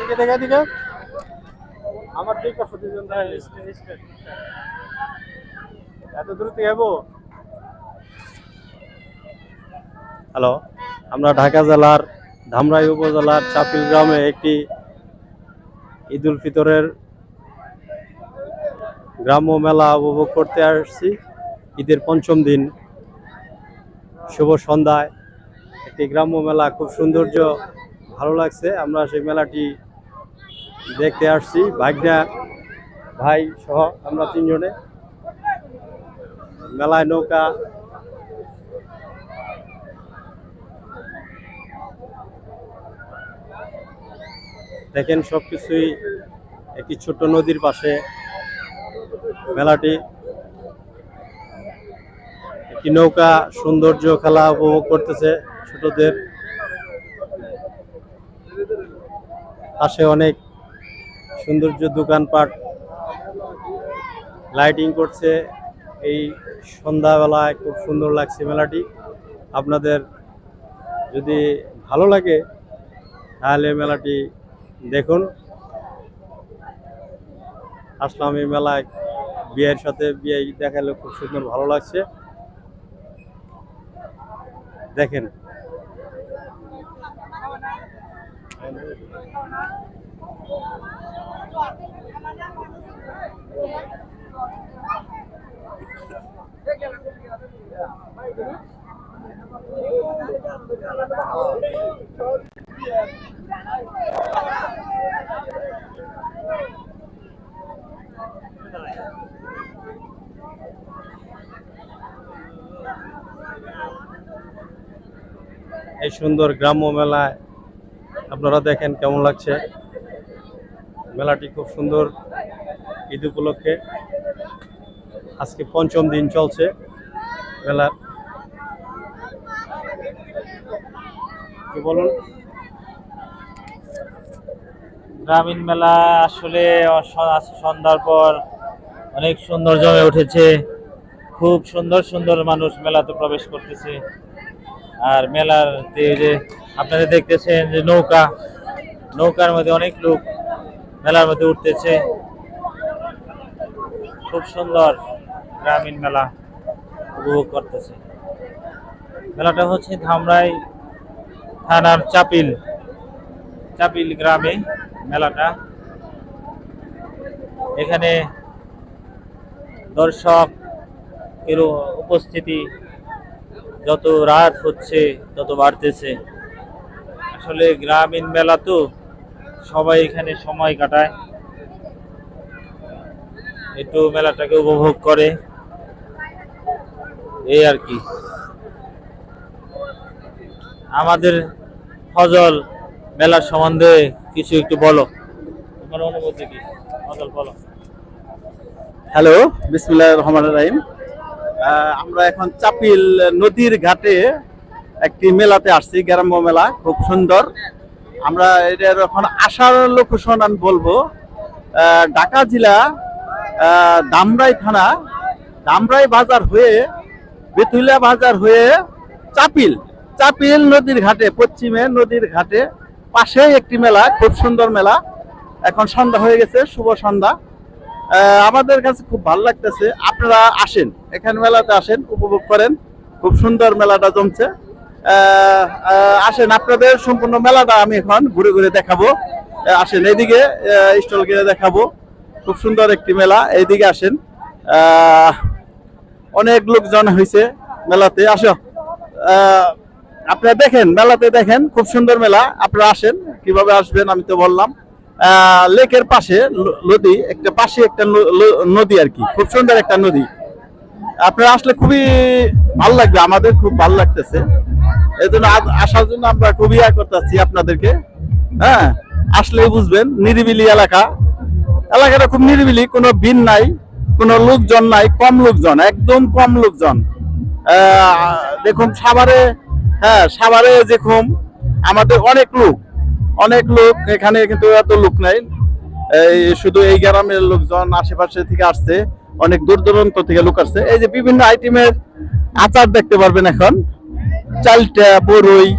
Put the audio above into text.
এদিকে দেখে এদিকে আমার ঠিক আছে দুজন এত দূর থেকে যাবো। হ্যালো, আমরা ঢাকা জেলার ধামরাই উপজেলার চাপিল গ্রামে একটি ঈদ উল ফিতরের গ্রাম্য মেলা উপভোগ করতে আসছি। ঈদের পঞ্চম দিন শুভ সন্ধ্যায় একটি গ্রাম্য মেলা, খুব সৌন্দর্য, ভালো লাগছে। আমরা সেই মেলাটি দেখতে আসছি ভাগনা ভাই সহ আমরা তিনজনে। মেলায় নৌকা, দেখেন সবকিছুই একটি ছোট্ট নদীর পাশে মেলাটি। একটি নৌকা সৌন্দর্য খেলা উপভোগ করতেছে ছোটদের। পাশে অনেক সৌন্দর্য দোকানপাট লাইটিং করছে। এই সন্ধ্যাবেলায় খুব সুন্দর লাগছে মেলাটি। আপনাদের যদি ভালো লাগে তাহলে মেলাটি দেখুন। আসলাম এই মেলায় বিয়ের সাথে বিয়ে দেখালে খুব সুন্দর ভালো লাগছে। দেখেন এই সুন্দর গ্রাম্য মেলায় আপনারা দেখেন কেমন লাগছে। মেলাটি খুব সুন্দর। ঈদ উপলক্ষে আজকে পঞ্চম দিন চলছে মেলার। কি বলুন? গ্রামীণ মেলা আসলে সন্ধ্যার পর অনেক সুন্দর জমে উঠেছে। খুব সুন্দর সুন্দর মানুষ মেলাতে প্রবেশ করতেছে। আর মেলার যে আপনারা দেখতেছেন যে নৌকার মধ্যে অনেক লোক মেলার মধ্যে উঠতেছে। খুব সুন্দর গ্রামীণ মেলা উপভোগ করতেছে। মেলাটা হচ্ছে ধামরাই থানার চাপিল গ্রামে মেলাটা। এখানে দর্শকের উপস্থিতি যত রাত হচ্ছে তত বাড়তেছে। আসলে গ্রামীণ মেলা তো সবাই এখানে সময় কাটায়, একটু মেলাটাকে উপভোগ করে, এই আর কি। আমাদের ফজল মেলার সম্বন্ধে কিছু একটু বলো, তোমার অনুভূতি কি? ফজল বলো। হ্যালো, বিসমিল্লাহির রহমানির রহিম। আমরা এখন চাপিল নদীর ঘাটে একটি মেলাতে আসছি, গ্রাম্য মেলা, খুব সুন্দর। আমরা এটার এখন আসার লোকেশন আমি বলবো, ঢাকা জেলা ধামরাই থানা, ধামরাই বাজার হয়ে, বেতুলিয়া বাজার হয়ে চাপিল নদীর ঘাটে, পশ্চিমে নদীর ঘাটে পাশে একটি মেলা, খুব সুন্দর মেলা। এখন সন্ধ্যা হয়ে গেছে, শুভ সন্ধ্যা। আমাদের কাছে খুব ভালো লাগতেছে। আপনারা আসেন, এখানে মেলাতে আসেন, উপভোগ করেন। খুব সুন্দর মেলাটা জমছে। আসেন, আপনাদের সম্পূর্ণ মেলাটা আমি এখন ঘুরে ঘুরে দেখাবো। আসেন, এইদিকে স্টল কিনে দেখাবো। খুব সুন্দর একটি মেলা, এইদিকে আসেন। অনেক লোকজন হয়েছে মেলাতে। আসো, আপনারা দেখেন, মেলাতে দেখেন, খুব সুন্দর মেলা। আপনারা আসেন, কিভাবে আসবেন আমি তো বললাম। লেকের পাশে নদী, একটা নদী আর কি, খুব সুন্দর একটা নদী। আপনারা আসলে খুবই ভালো লাগবে, আমাদের খুব ভালো লাগতেছে। এই জন্য আসার জন্য আমরা খুবই ইয়া করতেছি আপনাদেরকে। হ্যাঁ, আসলেই বুঝবেন, নিরিবিলি এলাকাটা খুব নিরিবিলি, কোনো ভিড় নাই, কোনো লোকজন নাই, কম লোকজন, একদম কম লোকজন। দেখুন সাভারে দেখুন আমাদের অনেক লোক এখানে, কিন্তু এত লোক নাই। শুধু এই গ্রামের লোকজন, আশেপাশে থেকে আসছে, অনেক দূর দূরান্ত থেকে লোক আসছে। এই যে বিভিন্ন আইটেমের আচার দেখতে পারবেন এখন, চালটা, বরই,